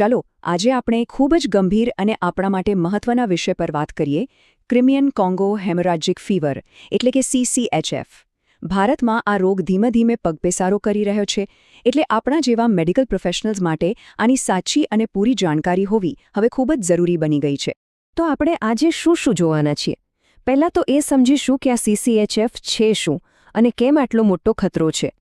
ચાલો આજે આપણે ખૂબ જ ગંભીર અને આપણા માટે મહત્વના વિષય પર વાત કરીએ ક્રિમિયન કોંગો હેમોરેજિક ફીવર એટલે કે CCHF. ભારતમાં આ રોગ ધીમે ધીમે પગપેસારો કરી રહ્યો છે એટલે આપણા જેવા મેડિકલ પ્રોફેશનલ્સ માટે આની સાચી અને પૂરી જાણકારી હોવી હવે ખૂબ જ જરૂરી બની ગઈ છે. તો આપણે આજે શું જોવાના છીએ? પહેલાં તો એ સમજીશું કે આ CCHF છે શું અને કેમ આટલો મોટો ખતરો છે.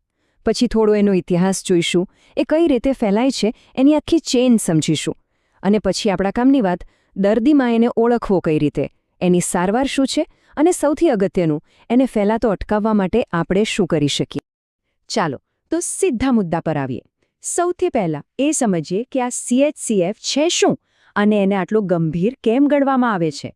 પછી થોડો એનો ઇતિહાસ જોઈશું, એ કઈ રીતે ફેલાય છે એની આખી ચેઇન સમજીશું. અને પછી આપણા કામની વાત, દર્દીમાં એને ઓળખવો કઈ રીતે, એની સારવાર શું છે અને સૌથી અગત્યનું, એને ફેલાતો અટકાવવા માટે આપણે શું કરી શકીએ. ચાલો તો સીધા મુદ્દા પર આવીએ. સૌથી પહેલાં એ સમજીએ કે આ CHCF છે શું અને એને આટલો ગંભીર કેમ ગણવામાં આવે છે.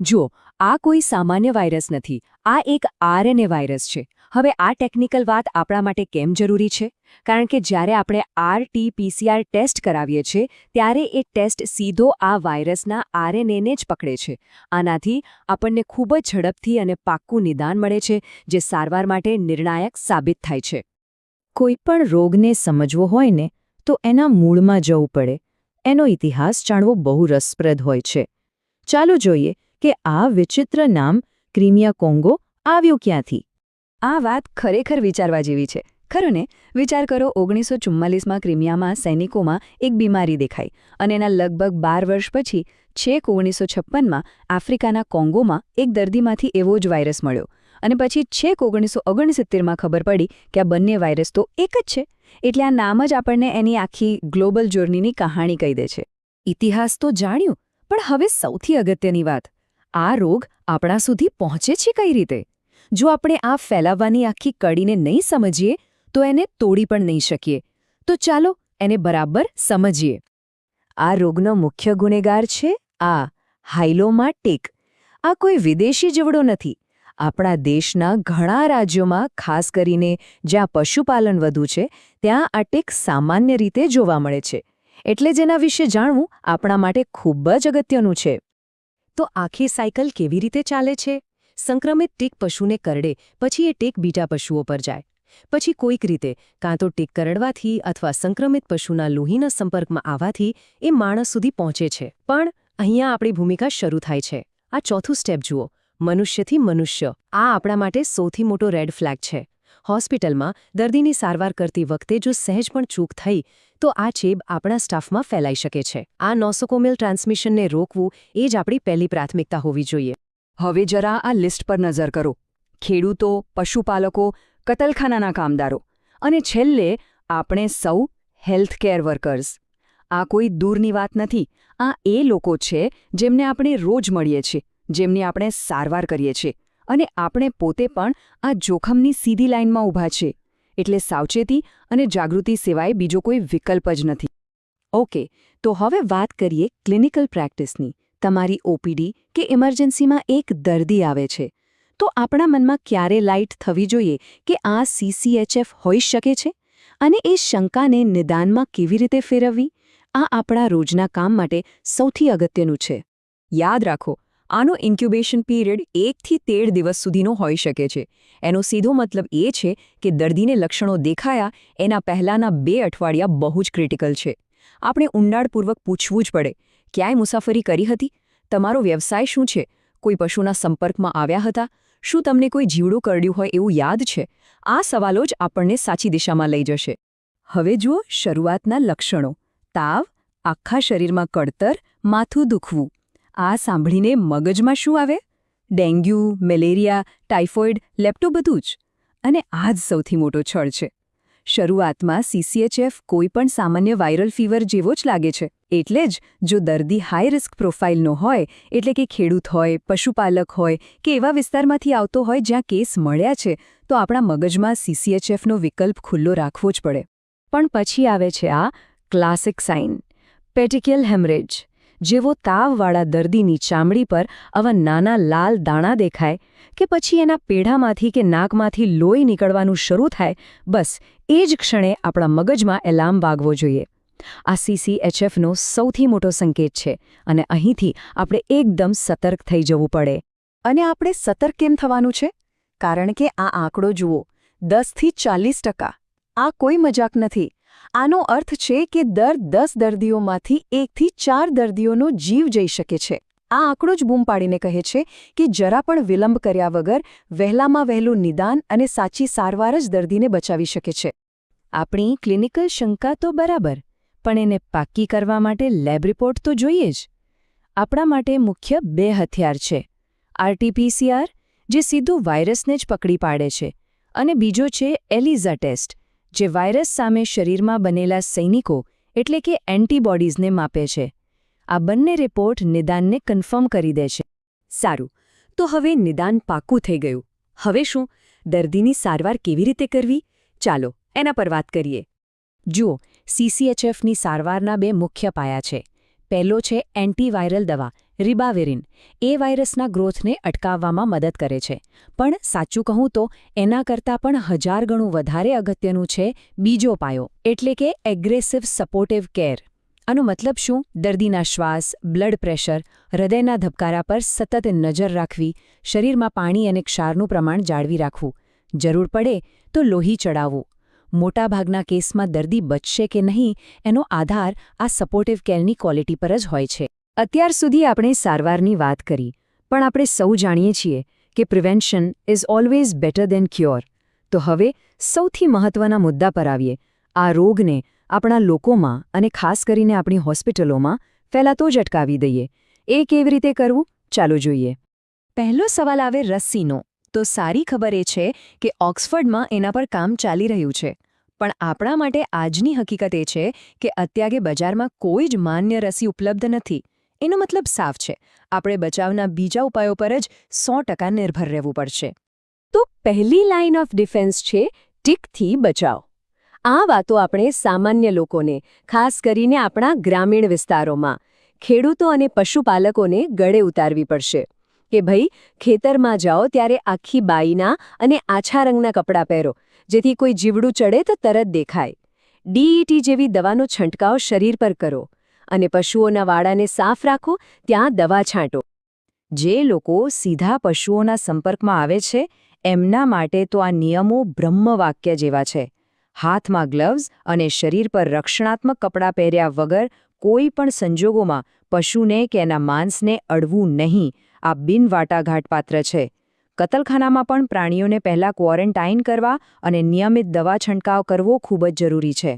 જુઓ, આ કોઈ સામાન્ય વાયરસ નથી, આ એક RNA વાયરસ છે. હવે આ ટેકનિકલ વાત આપણા માટે કેમ જરૂરી છે? કારણ કે જ્યારે આપણે RT-PCR ટેસ્ટ કરાવીએ છીએ ત્યારે એ ટેસ્ટ સીધો આ વાયરસના RNAને જ પકડે છે. આનાથી આપણને ખૂબ જ ઝડપથી અને પાક્કું નિદાન મળે છે, જે સારવાર માટે નિર્ણાયક સાબિત થાય છે. કોઈપણ રોગને સમજવો હોય ને તો એના મૂળમાં જવું પડે. એનો ઇતિહાસ જાણવો બહુ રસપ્રદ હોય છે. ચાલો જોઈએ કે આ વિચિત્ર નામ ક્રિમિયા કોંગો આવ્યું ક્યાંથી. આ વાત ખરેખર વિચારવા જેવી છે, ખરું ને? વિચાર કરો, 1944માં ક્રિમિયામાં સૈનિકોમાં એક બીમારી દેખાઈ અને એના લગભગ 12 વર્ષ પછી છેક 1956માં આફ્રિકાના કોંગોમાં એક દર્દીમાંથી એવો જ વાયરસ મળ્યો. અને પછી છેક 1969માં ખબર પડી કે આ બંને વાયરસ તો એક જ છે. એટલે આ નામ જ આપણને એની આખી ગ્લોબલ જર્નીની કહાણી કહી દે છે. ઇતિહાસ તો જાણ્યું, પણ હવે સૌથી અગત્યની વાત, આ રોગ આપણા સુધી પહોંચે છે કઈ રીતે? જો આપણે આ ફેલાવવાની આખી કડીને નહીં સમજીએ તો એને તોડી પણ નહીં શકીએ. તો ચાલો એને બરાબર સમજીએ. આ રોગનો મુખ્ય ગુનેગાર છે આ હાઇલોમા ટિક. આ કોઈ વિદેશી જીવડો નથી. આપણા દેશના ઘણા રાજ્યોમાં, ખાસ કરીને જ્યાં પશુપાલન વધુ છે, ત્યાં આ ટિક સામાન્ય રીતે જોવા મળે છે. એટલે જ એના વિશે જાણવું આપણા માટે ખૂબ જ અગત્યનું છે. તો આખી સાયકલ કેવી રીતે ચાલે છે? સંક્રમિત ટીક પશુને કરડે, પછી એ ટીક બીજા પશુઓ પર જાય. પછી કોઈક રીતે કાં તો ટીક કરડવાથી અથવા સંક્રમિત પશુના લોહીના સંપર્કમાં આવવાથી એ માણસ સુધી પહોંચે છે. પણ અહીંયા આપણી ભૂમિકા શરૂ થાય છે. આ ચોથું સ્ટેપ જુઓ, મનુષ્યથી મનુષ્ય. આ આપણા માટે સૌથી મોટો રેડ ફ્લેગ છે. હોસ્પિટલમાં દર્દીની સારવાર કરતી વખતે જો સહેજ પણ ચૂક થઈ તો આ ચેપ આપણા સ્ટાફમાં ફેલાઈ શકે છે. આ નોસોકોમિયલ ટ્રાન્સમિશનને રોકવું એ જ આપણી પહેલી પ્રાથમિકતા હોવી જોઈએ. હવે જરા આ લિસ્ટ પર નજર કરો. ખેડૂતો, પશુપાલકો, કતલખાનાના કામદારો અને છેલ્લે આપણે સૌ હેલ્થકેર વર્કર્સ. આ કોઈ દૂરની વાત નથી. આ એ લોકો છે જેમને આપણે રોજ મળીએ છીએ, જેમની આપણે સારવાર કરીએ છીએ, અને આપણે પોતે પણ આ જોખમની સીધી લાઇનમાં ઊભા છે. એટલે સાવચેતી અને જાગૃતિ સિવાય બીજો કોઈ વિકલ્પ જ નથી. ઓકે, તો હવે વાત કરીએ ક્લિનિકલ પ્રેક્ટિસની. તમારી OPD કે ઇમરજન્સીમાં એક દર્દી આવે છે તો આપણા મનમાં ક્યારે લાઇટ થવી જોઈએ કે આ CCHF હોઈ શકે છે? અને એ શંકાને નિદાનમાં કેવી રીતે ફેરવવી? આ આપણા રોજના કામ માટે સૌથી અગત્યનું છે. યાદ રાખો, આનો ઇન્ક્યુબેશન પીરિયડ 1 થી 13 દિવસ સુધીનો હોઈ શકે છે. એનો સીધો મતલબ એ છે કે દર્દીને લક્ષણો દેખાયા એના પહેલાંના 2 અઠવાડિયા બહુ જ ક્રિટિકલ છે. આપણે ઊંડાણપૂર્વક પૂછવું જ પડે, ક્યાંય મુસાફરી કરી હતી? તમારો વ્યવસાય શું છે? કોઈ પશુના સંપર્કમાં આવ્યા હતા? શું તમને કોઈ જીવડું કરડ્યું હોય એવું યાદ છે? આ સવાલો જ આપણને સાચી દિશામાં લઈ જશે. હવે જુઓ શરૂઆતના લક્ષણો. તાવ, આખા શરીરમાં કળતર, માથું દુખવું. આ સાંભળીને મગજમાં શું આવે? ડેન્ગ્યુ, મેલેરિયા, ટાઇફોઇડ, લેપ્ટો બધું જ. અને આ જ સૌથી મોટો છળ છે. શરૂઆતમાં CCHF કોઈપણ સામાન્ય વાયરલ ફીવર જેવો જ લાગે છે. એટલે જ જો દર્દી હાઈ રિસ્ક પ્રોફાઇલનો હોય, એટલે કે ખેડૂત હોય, પશુપાલક હોય કે એવા વિસ્તારમાંથી આવતો હોય જ્યાં કેસ મળ્યા છે, તો આપણા મગજમાં CCHFનો વિકલ્પ ખુલ્લો રાખવો જ પડે. પણ પછી આવે છે આ ક્લાસિક સાઇન, પેટિક્યુલ હેમરેજ. જેવો તાવવાળા દર્દીની ચામડી પર આવા નાના લાલ દાણા દેખાય કે પછી એના પેઢામાંથી કે નાકમાંથી લોહી નીકળવાનું શરૂ થાય, બસ એ જ ક્ષણે આપણા મગજમાં એલાર્મ વાગવો જોઈએ. આ CCHFનો સૌથી મોટો સંકેત છે અને અહીંથી આપણે એકદમ સતર્ક થઈ જવું પડે. અને આપણે સતર્ક કેમ થવાનું છે? કારણ કે આ આંકડો જુઓ, 10 થી 40%. આ કોઈ મજાક નથી. આનો અર્થ છે કે દર 10 દર્દીઓમાંથી 1 થી 4 દર્દીઓનો જીવ જઈ શકે છે. આ આંકડો જ બૂમ પાડીને કહે છે કે જરા પણ વિલંબ કર્યા વગર વહેલામાં વહેલું નિદાન અને સાચી સારવાર જ દર્દીને બચાવી શકે છે. આપણી ક્લિનિકલ શંકા તો બરાબર, પણ એને પાક્કી કરવા માટે લેબ રિપોર્ટ તો જોઈએ જ. આપણા માટે મુખ્ય 2 હથિયાર છે: RT-PCR, જે સીધું વાયરસને જ પકડી પાડે છે, અને બીજો છે ELISA ટેસ્ટ, જે વાયરસ સામે શરીરમાં બનેલા સૈનિકો એટલે કે એન્ટીબોડીઝને માપે છે. આ બંને રિપોર્ટ નિદાનને કન્ફર્મ કરી દે છે. સારું, તો હવે નિદાન પાક્કું થઈ ગયું. હવે શું? દર્દીની સારવાર કેવી રીતે કરવી? ચાલો એના પર વાત કરીએ. જુઓ, CCHFની સારવારના 2 મુખ્ય પાયા છે. પહેલો છે એન્ટીવાયરલ દવા રિબાવિરિન. એ વાયરસના ગ્રોથને અટકાવવામાં મદદ કરે છે. પણ સાચું કહું તો એના કરતાં પણ 1000 ગણું વધારે અગત્યનું છે બીજો પાયો, એટલે કે એગ્રેસિવ સપોર્ટિવ કેર. આનો મતલબ શું? દર્દીના શ્વાસ, બ્લડ પ્રેશર, હૃદયના ધબકારા પર સતત નજર રાખવી, શરીરમાં પાણી અને ક્ષારનું પ્રમાણ જાળવી રાખવું, જરૂર પડે તો લોહી ચડાવવું. મોટાભાગના કેસમાં દર્દી બચશે કે નહીં એનો આધાર આ સપોર્ટિવ કેરની ક્વોલિટી પર જ હોય છે. અત્યાર સુધી આપણે સારવારની વાત કરી, પણ આપણે સૌ જાણીએ છીએ કે prevention is always better than cure. તો હવે સૌથી મહત્વના મુદ્દા પર આવીએ. આ રોગને આપણા લોકોમાં અને ખાસ કરીને આપણી હોસ્પિટલોમાં ફેલાતો જ અટકાવી દઈએ. એ કેવી રીતે કરવું? ચાલો જોઈએ. પહેલો સવાલ આવે રસીનો. તો સારી ખબર એ છે કે ઓક્સફર્ડમાં એના પર કામ ચાલી રહ્યું છે. પણ આપણા માટે આજની હકીકત એ છે કે અત્યારે બજારમાં કોઈ જ માન્ય રસી ઉપલબ્ધ નથી. એનો મતલબ સાફ છે, આપણે બચાવના બીજા ઉપાયો પર જ 100% નિર્ભર રહેવું પડશે. તો પહેલી લાઇન ઓફ ડિફેન્સ છે ટીકથી બચાવ. આ વાતો આપણે સામાન્ય લોકોને, ખાસ કરીને આપણા ગ્રામીણ વિસ્તારોમાં, ખેડૂતો અને પશુપાલકોને ગળે ઉતારવી પડશે. કે ભાઈ, ખેતરમાં જાઓ ત્યારે આખી બાઈના અને આછા રંગના કપડાં પહેરો, જેથી કોઈ જીવડું ચડે તો તરત દેખાય. DET જેવી દવાનો છંટકાવ શરીર પર કરો, અને પશુઓના વાડાને સાફ રાખો, ત્યાં દવા છાંટો. જે લોકો સીધા પશુઓના સંપર્કમાં આવે છે એમના માટે તો આ નિયમો બ્રહ્મવાક્ય જેવા છે. હાથમાં ગ્લવ્સ અને શરીર પર રક્ષણાત્મક કપડાં પહેર્યા વગર કોઈ પણ સંજોગોમાં પશુને કે એના માંસને અડવું નહીં. આ બિનવાટાઘાટપાત્ર છે. કતલખાનામાં પણ પ્રાણીઓને પહેલાં ક્વોરન્ટાઇન કરવા અને નિયમિત દવા છંટકાવ કરવો ખૂબ જ જરૂરી છે.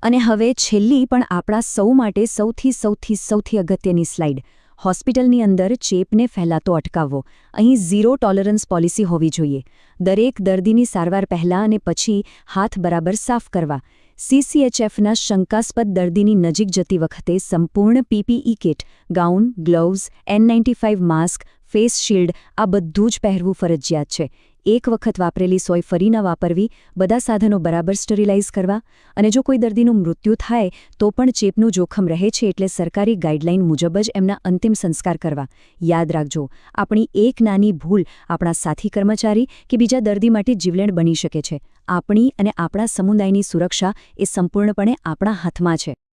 અને હવે છેલ્લી પણ આપણા સૌ માટે સૌથી અગત્યની સ્લાઇડ. હોસ્પિટલની અંદર ચેપને ફેલાતો અટકાવવો. અહીં 0 ટોલરન્સ પોલિસી હોવી જોઈએ. દરેક દર્દીની સારવાર પહેલાં અને પછી હાથ બરાબર સાફ કરવા. CCHFના શંકાસ્પદ દર્દીની નજીક જતી વખતે સંપૂર્ણ PPE kit, gown, gloves, N95 mask, face shield આ બધું જ પહેરવું ફરજિયાત છે. એક વખત વાપરેલી સોય ફરી ન વાપરવી, બધા સાધનો બરાબર સ્ટરીલાઇઝ કરવા. અને જો કોઈ દર્દીનું મૃત્યુ થાય તો પણ ચેપનું જોખમ રહે છે, એટલે સરકારી ગાઈડલાઇન મુજબ જ એમના અંતિમ સંસ્કાર કરવા. યાદ રાખજો, આપણી એક નાની ભૂલ આપણા સાથી કર્મચારી કે બીજા દર્દી માટે જીવલેણ બની શકે છે. આપણી અને આપણા સમુદાયની સુરક્ષા એ સંપૂર્ણપણે આપણા હાથમાં છે.